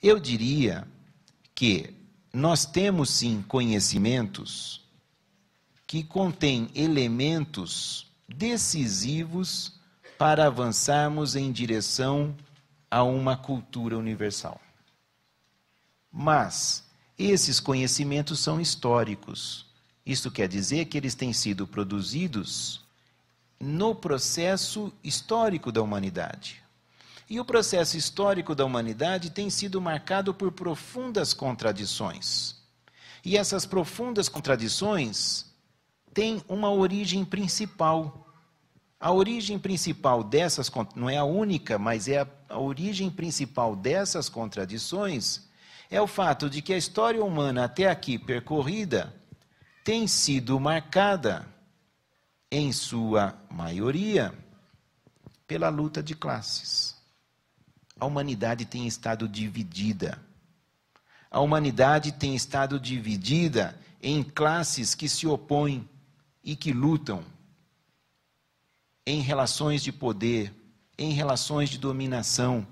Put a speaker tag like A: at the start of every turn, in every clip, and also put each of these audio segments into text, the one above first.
A: Eu diria que nós temos sim conhecimentos que contêm elementos decisivos para avançarmos em direção a uma cultura universal. Mas esses conhecimentos são históricos. Isso quer dizer que eles têm sido produzidos no processo histórico da humanidade. E o processo histórico da humanidade tem sido marcado por profundas contradições. E essas profundas contradições têm uma origem principal. A origem principal dessas, não é a única, mas é a origem principal dessas contradições, é o fato de que a história humana até aqui percorrida tem sido marcada, em sua maioria, pela luta de classes. A humanidade tem estado dividida. A humanidade tem estado dividida em classes que se opõem e que lutam em relações de poder, em relações de dominação,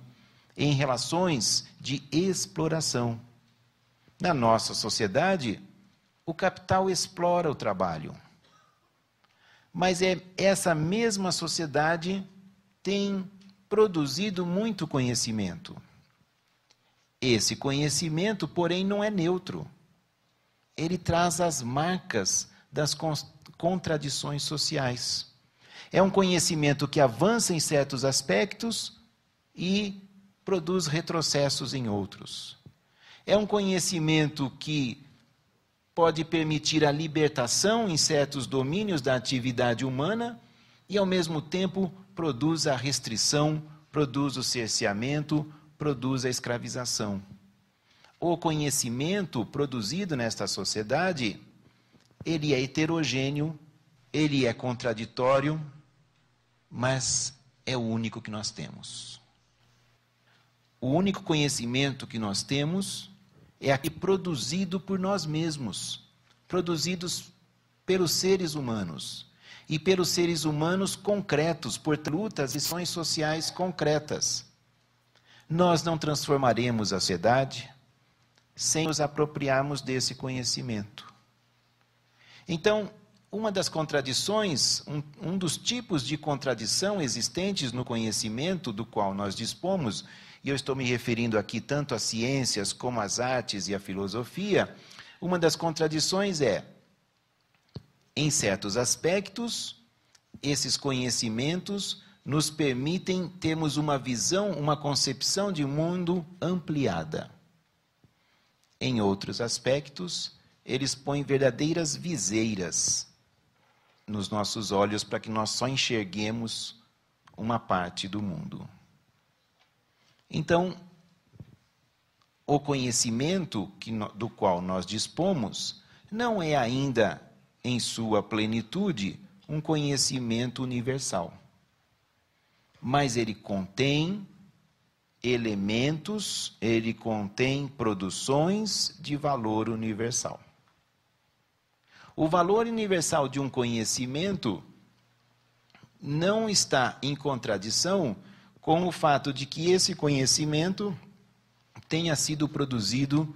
A: em relações de exploração. Na nossa sociedade, o capital explora o trabalho. Mas essa mesma sociedade tem produzido muito conhecimento. Esse conhecimento, porém, não é neutro. Ele traz as marcas das contradições sociais. É um conhecimento que avança em certos aspectos e produz retrocessos em outros. É um conhecimento que pode permitir a libertação em certos domínios da atividade humana e, ao mesmo tempo, produz a restrição, produz o cerceamento, produz a escravização. O conhecimento produzido nesta sociedade, ele é heterogêneo, ele é contraditório, mas é o único que nós temos. O único conhecimento que nós temos é aquele produzido por nós mesmos, produzidos pelos seres humanos, e pelos seres humanos concretos, por lutas e ações sociais concretas. Nós não transformaremos a sociedade sem nos apropriarmos desse conhecimento. Então, uma das contradições, um dos tipos de contradição existentes no conhecimento do qual nós dispomos, e eu estou me referindo aqui tanto às ciências como às artes e à filosofia, uma das contradições é, em certos aspectos, esses conhecimentos nos permitem termos uma visão, uma concepção de mundo ampliada. Em outros aspectos, eles põem verdadeiras viseiras nos nossos olhos para que nós só enxerguemos uma parte do mundo. Então, o conhecimento do qual nós dispomos não é ainda, em sua plenitude, um conhecimento universal. Mas ele contém elementos, ele contém produções de valor universal. O valor universal de um conhecimento não está em contradição com o fato de que esse conhecimento tenha sido produzido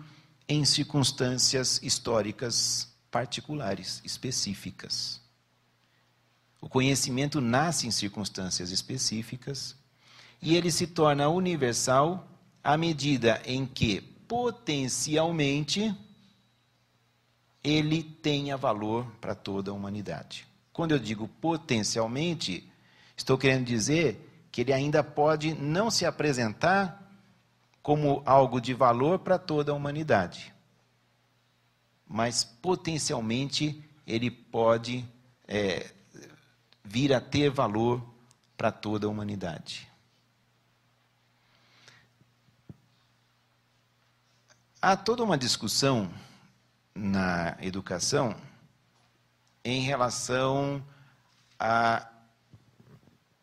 A: em circunstâncias históricas particulares, específicas. O conhecimento nasce em circunstâncias específicas e ele se torna universal à medida em que, potencialmente, ele tenha valor para toda a humanidade. Quando eu digo potencialmente, estou querendo dizer que ele ainda pode não se apresentar como algo de valor para toda a humanidade. Mas, potencialmente, ele pode vir a ter valor para toda a humanidade. Há toda uma discussão na educação em relação a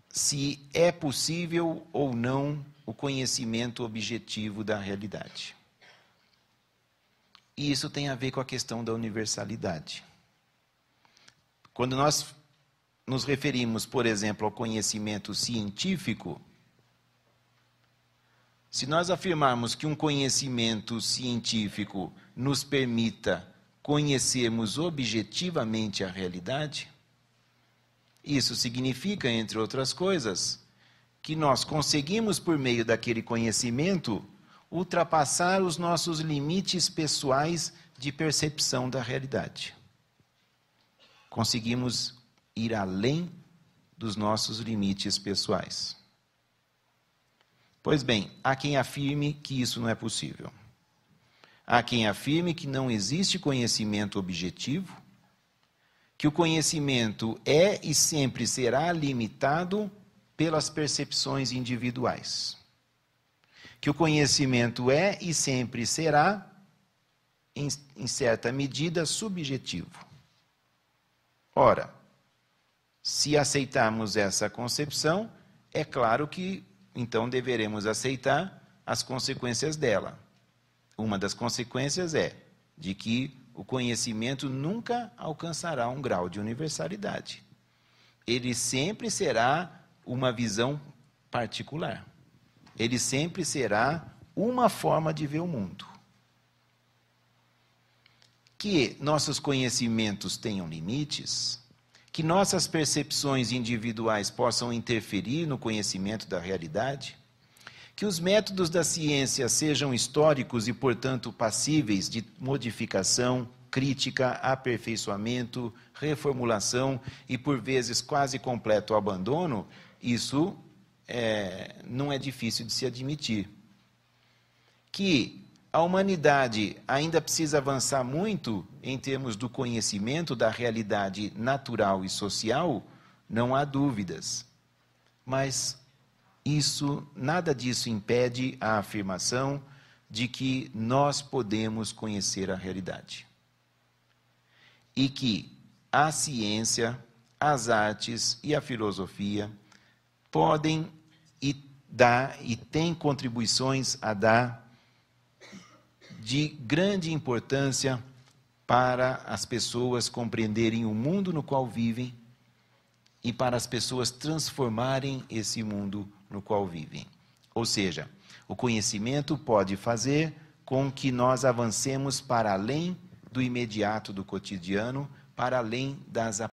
A: se é possível ou não o conhecimento objetivo da realidade. E isso tem a ver com a questão da universalidade. Quando nós nos referimos, por exemplo, ao conhecimento científico, Se nós afirmarmos que um conhecimento científico nos permita conhecermos objetivamente a realidade, isso significa, entre outras coisas, que nós conseguimos, por meio daquele conhecimento, ultrapassar os nossos limites pessoais de percepção da realidade. Conseguimos ir além dos nossos limites pessoais. Pois bem, há quem afirme que isso não é possível. Há quem afirme que não existe conhecimento objetivo, que o conhecimento é e sempre será limitado pelas percepções individuais. Que o conhecimento é e sempre será, em certa medida, subjetivo. Ora, se aceitarmos essa concepção, é claro que então deveremos aceitar as consequências dela. Uma das consequências é de que o conhecimento nunca alcançará um grau de universalidade. Ele sempre será uma visão particular. Ele sempre será uma forma de ver o mundo. Que nossos conhecimentos tenham limites, que nossas percepções individuais possam interferir no conhecimento da realidade, que os métodos da ciência sejam históricos e, portanto, passíveis de modificação, crítica, aperfeiçoamento, reformulação e, por vezes, quase completo abandono, isso não é difícil de se admitir. Que a humanidade ainda precisa avançar muito em termos do conhecimento da realidade natural e social, não há dúvidas. Mas nada disso impede a afirmação de que nós podemos conhecer a realidade. E que a ciência, as artes e a filosofia podem dar e têm contribuições a dar de grande importância para as pessoas compreenderem o mundo no qual vivem e para as pessoas transformarem esse mundo no qual vivem. Ou seja, o conhecimento pode fazer com que nós avancemos para além do imediato do cotidiano, para além das